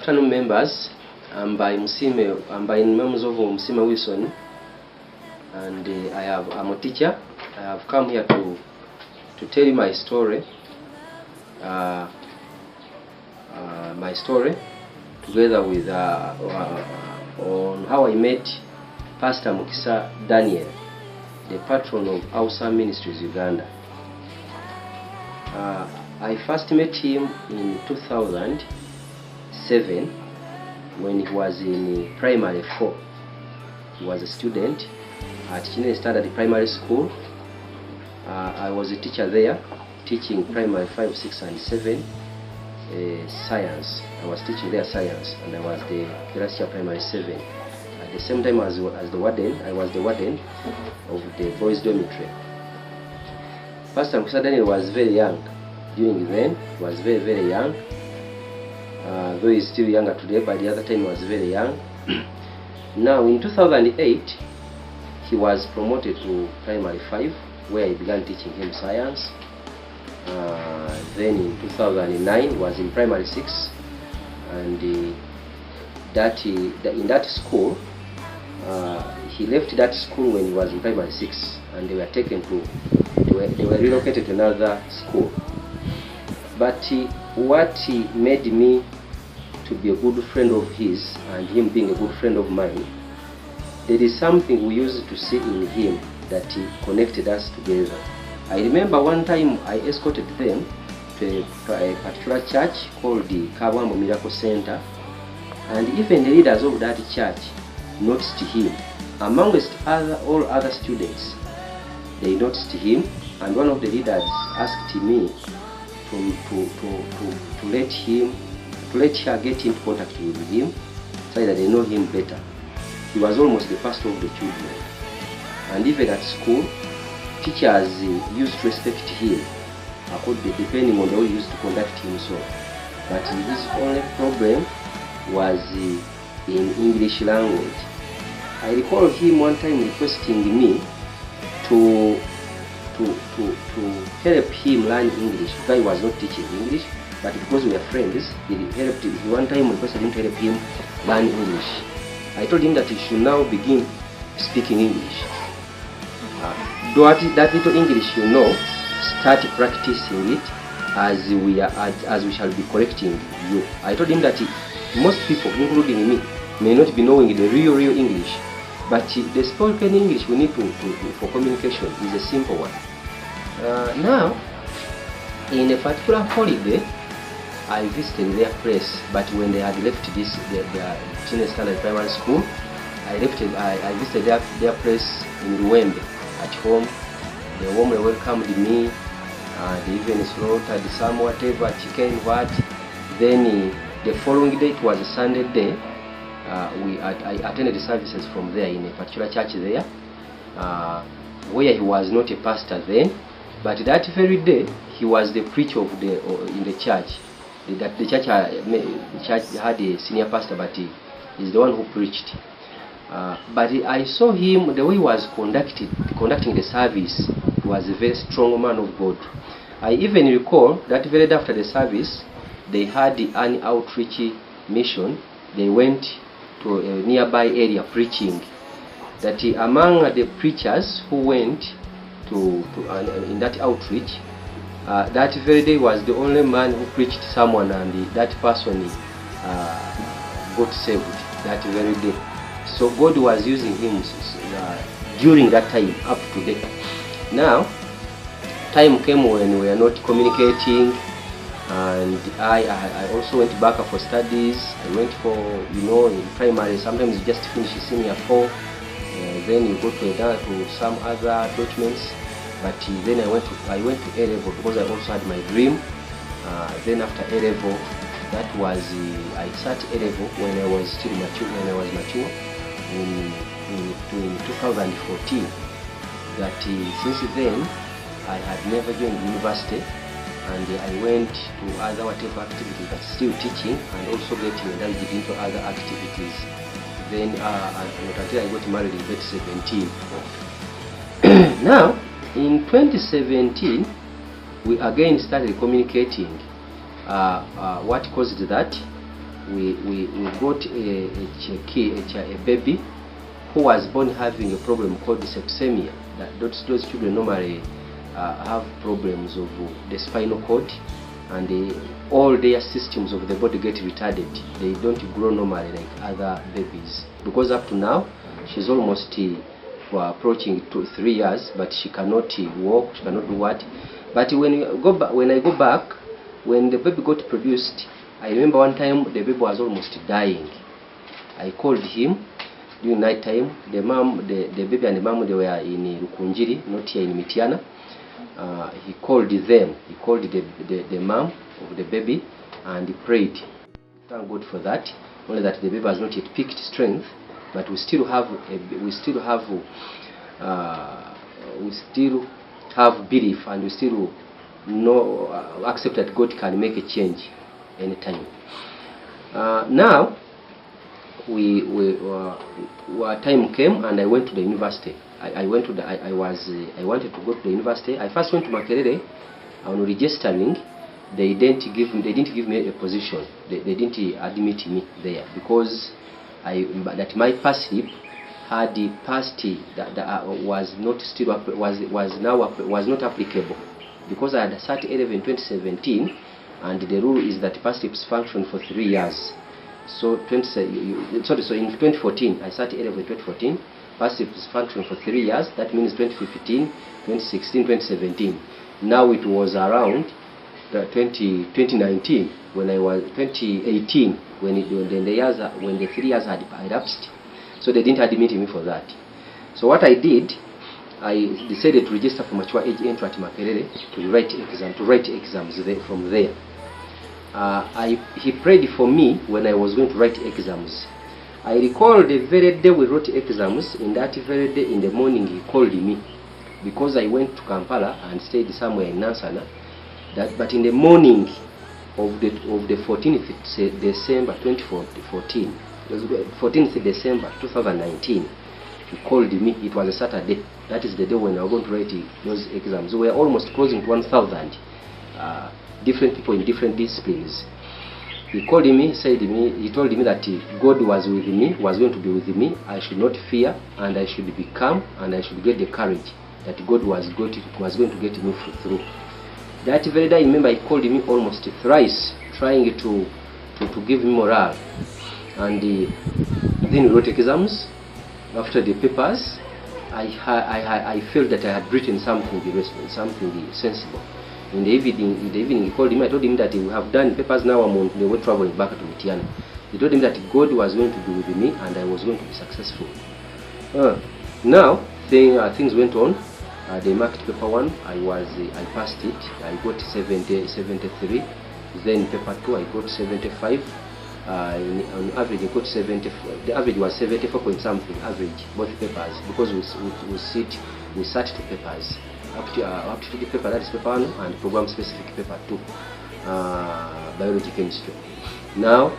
afternoon, members. I'm by members of Musime Wilson, and I'm a teacher. I have come here to tell you my story. Together with on how I met Pastor Mukisa Daniel, the patron of Awesome Ministries Uganda. I first met him in 2007 when he was in primary 4. He was a student at Chinese Standard Primary School. I was a teacher there, teaching primary 5, 6, and 7 science. I was teaching their science, and I was the last year primary 7. At the same time as the warden, I was the warden of the boys' dormitory. Pastor Mukisa Daniel was very young during then. He was very, very young. Though he's still younger today, but the other time he was very young. Now in 2008, he was promoted to primary 5, where I began teaching him science. Then in 2009 was in primary 6, and in that school, he left that school when he was in primary 6, and they were relocated to another school. But what made me to be a good friend of his, and him being a good friend of mine, there is something we used to see in him that he connected us together. I remember one time I escorted them to a particular church called the Kabwambo Miracle Center, and even the leaders of that church noticed him. Amongst all other students, they noticed him, and one of the leaders asked me to let her get into contact with him so that they know him better. He was almost the pastor of the children, and even at school, teachers used to respect him depending on the way he used to conduct himself. But his only problem was in English language. I recall him one time requesting me to help him learn English, because he was not teaching English, but because we are friends, he helped him. One time requested him to help him learn English. I told him that he should now begin speaking English. That little English you know, start practicing it as we shall be correcting you. I told him that most people, including me, may not be knowing the real English, but the spoken English we need for communication is a simple one. Now, in a particular holiday, I visited their place, but when they had left their Chinese Standard Primary School, I visited their place in Ruwembe at home. They warmly welcomed me. They even slaughtered some whatever chicken, what. Then the following day, it was a Sunday day. I attended the services from there in a particular church there, where he was not a pastor then, but that very day he was the preacher in the church. The church had a senior pastor, but he is the one who preached. But I saw him, the way he was conducting the service. He was a very strong man of God. I even recall that very day after the service, they had an outreach mission. They went to a nearby area preaching. That among the preachers who went in that outreach, that very day was the only man who preached someone, and that person got saved that very day. So God was using him during that time up to date. Now, time came when we were not communicating, and I also went back for studies. I went for, in primary, sometimes you just finish senior 4, then you go to some other documents. But then I went to A-level because I also had my dream. Then after A-level, that was I sat A-level when I was still mature. When I was mature in 2014. That since then I had never joined university, and I went to other whatever activities, but still teaching and also getting indulged into other activities. Then until I got married in 2017. Now, in 2017, we again started communicating. What caused that? we got a baby who was born having a problem called sepsemia. That those children normally have problems of the spinal cord, and all their systems of the body get retarded. They don't grow normally like other babies. Because up to now, she's almost approaching 3 years, but she cannot walk, she cannot do what. But when I go back, when the baby got produced, I remember one time the baby was almost dying. I called him during night time. The baby and the mom, they were in Rukunjiri, not here in Mitiana. He called them. He called the mom of the baby and he prayed. Thank God for that. Only that the baby has not yet picked strength, but we still have belief, and we still know accept that God can make a change anytime. Now time came and I went to the university. I wanted to go to the university. I first went to Makerere. On registering, they didn't give me a position. They didn't admit me there because that my pass slip had the past that was not applicable, because I had started 11 2017, and the rule is that pass slips function for 3 years. So in 2014, I started 11 2014. Pass slips function for 3 years. That means 2015, 2016, 2017. Now it was around 2019 when I was 2018 when the 3 years had elapsed. So they didn't admit me for that. So what I did, I decided to register for mature age entry at Makerere to write exams from there. He prayed for me when I was going to write exams. I recall the very day we wrote exams. In that very day in the morning, he called me because I went to Kampala and stayed somewhere in Nansana. But in the morning of the 14th December 2014, 14th December 2019, he called me. It was a Saturday. That is the day when I was going to write those exams. We were almost closing to 1,000 different people in different disciplines. He called me, he told me that God was with me, was going to be with me. I should not fear, and I should be calm, and I should get the courage that God was going to get me through. That very day, I remember he called me almost thrice, trying to give me morale. And then we wrote exams. After the papers, I felt that I had written something sensible. In the evening, he called him. I told him that we have done papers. Now I'm on the way traveling back to Mitiana. He told him that God was going to be with me and I was going to be successful. Now things went on. They marked paper 1. I passed it. I got 73. Then paper 2, I got 75. On average, I got 70. The average was 74 point something average, both papers, because we sat to papers. Up to the paper, that is paper 1, and program specific paper 2, biology chemistry. Now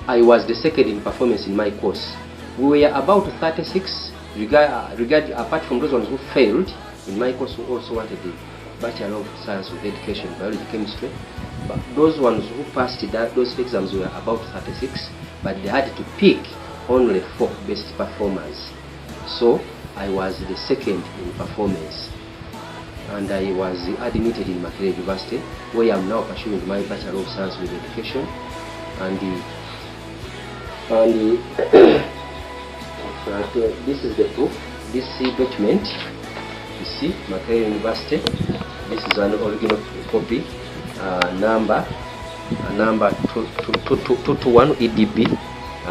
I was the second in performance in my course. We were about 36 apart from those ones who failed in my course, who also wanted the Bachelor of Science with Education, biology chemistry. But those ones who passed those exams were about 36, but they had to pick only 4 best performers. So I was the second in performance, and I was admitted in Makerere University, where I am now pursuing my Bachelor of Science with Education. And this is the proof. This document, you see, Makerere University. This is an original copy, number 221 EDB.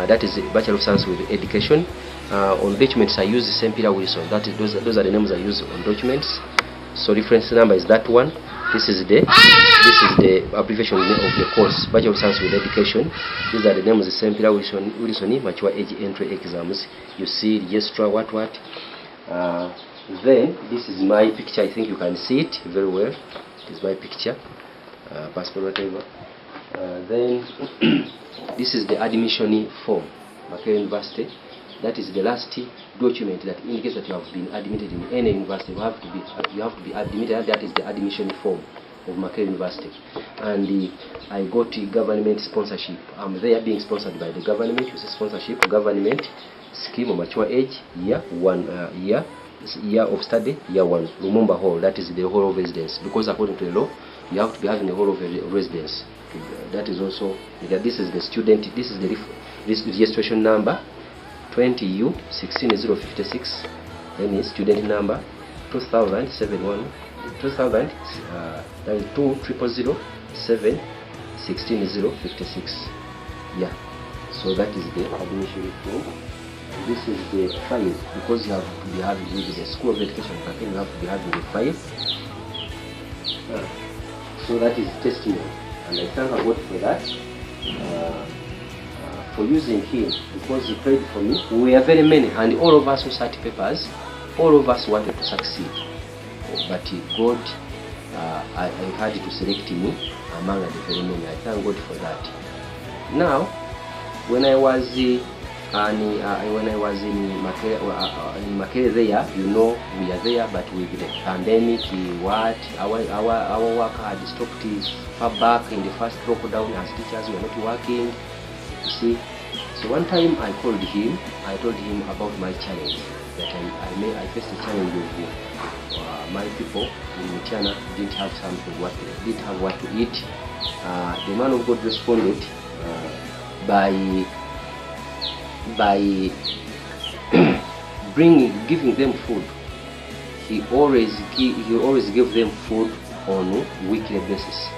That is Bachelor of Science with Education. On documents I use St. Peter Wilson. Those are the names I use on documents. So reference number is that one. This is the abbreviation of the course, Bachelor of Science with Education. These are the names of St. Peter Wilson mature age entry exams. You see register what. Then this is my picture. I think you can see it very well. It is my picture, passport, whatever. Then this is the admission form, Makerere University. That is the last document that indicates that you have been admitted in any university. You have to be admitted. That is the admission form. of Makerere University, and I got government sponsorship. I'm there being sponsored by the government. You see, sponsorship, government scheme of mature age, year of study, year 1, Lumumba Hall. That is the hall of residence, because according to the law, you have to be having a hall of residence. That is also, this is the student, this is the registration number 20U 16056. Then is student number 2071 2000 that is 20007 16056. Yeah, so that is the admission form. This is the file, because you have to be having with the School of Education campaign, you have to be having the file. So that is testimony, and I thank God for that, for using him, because he prayed for me. We are very many, and all of us who sat papers, all of us wanted to succeed, but God, I had to select me among the very many. I thank God for that. Now, when I was in Makerere there, you know, we are there, but with the pandemic, our work had stopped far back in the first lockdown. As teachers, we were not working, you see. So one time I called him, I told him about my challenge, that I faced a challenge of my people in Mityana didn't have didn't have what to eat. The man of God responded by giving them food. He always gave them food on a weekly basis.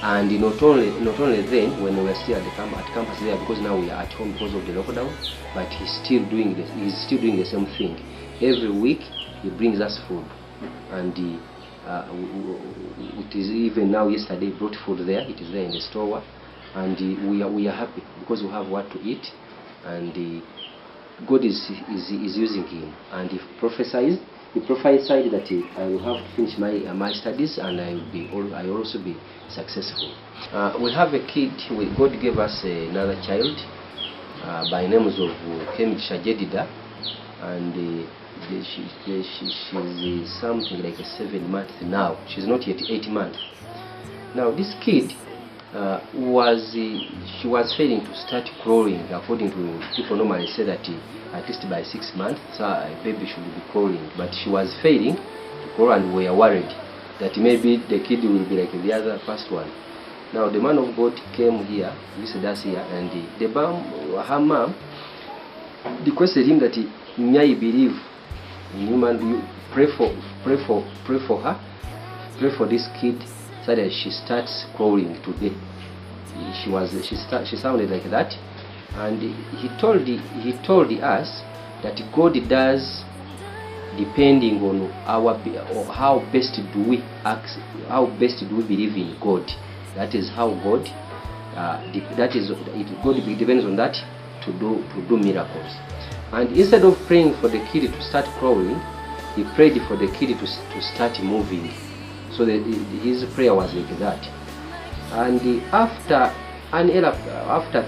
And not only then, when we were still at campus there, because now we are at home because of the lockdown, but he's still doing the same thing. Every week he brings us food, and it is even now, yesterday brought food there. It is there in the store, and we are happy because we have what to eat, and God is using him, and he prophesied that I will have to finish my studies, and I will also be successful. We have a kid. God gave us another child by names of Jedida, and she's something like 7 months now. She's not yet 8 months. Now this kid she was failing to start crawling. According to people, normally say that at least by 6 months a baby should be crawling, but she was failing to crawl, and we are worried that maybe the kid will be like the other first one. Now the man of God came here, visited us here, and her mom requested him that may I believe in human, pray for her, pray for this kid, so that she starts crawling today. She sounded like that, and he told us that God does depending on how best do we believe in God. That is how God God depends on that to do miracles. And instead of praying for the kid to start crawling, he prayed for the kid to start moving. So his prayer was like that. And after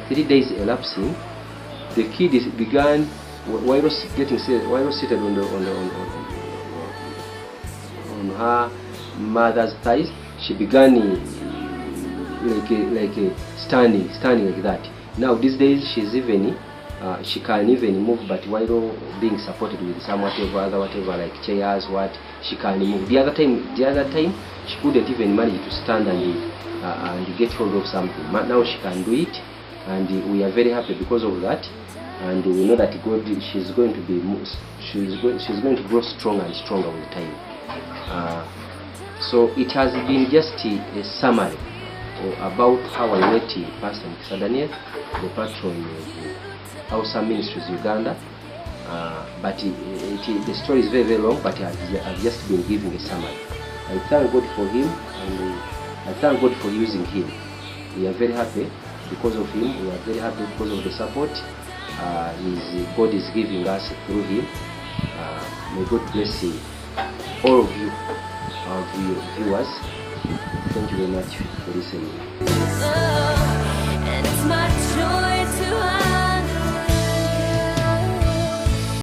3 days elapsing, the kid began, while seated on her mother's thighs, she began standing like that. Now these days she's even she can even move, but while being supported with some whatever like chairs, she can move. The other time she couldn't even manage to stand and get hold of something. But now she can do it, and we are very happy because of that. And we know that God, she's going to grow stronger and stronger with time. So it has been just a summary about how I met Pastor Mr. Daniel, the patron of Awesome Ministries Uganda. But the story is very long, but I've just been giving a summary. I thank God for him, and I thank God for using him. We are very happy because of him. We are very happy because of the support God is giving us through him. May God bless all of you, our viewers. Thank you very much for listening.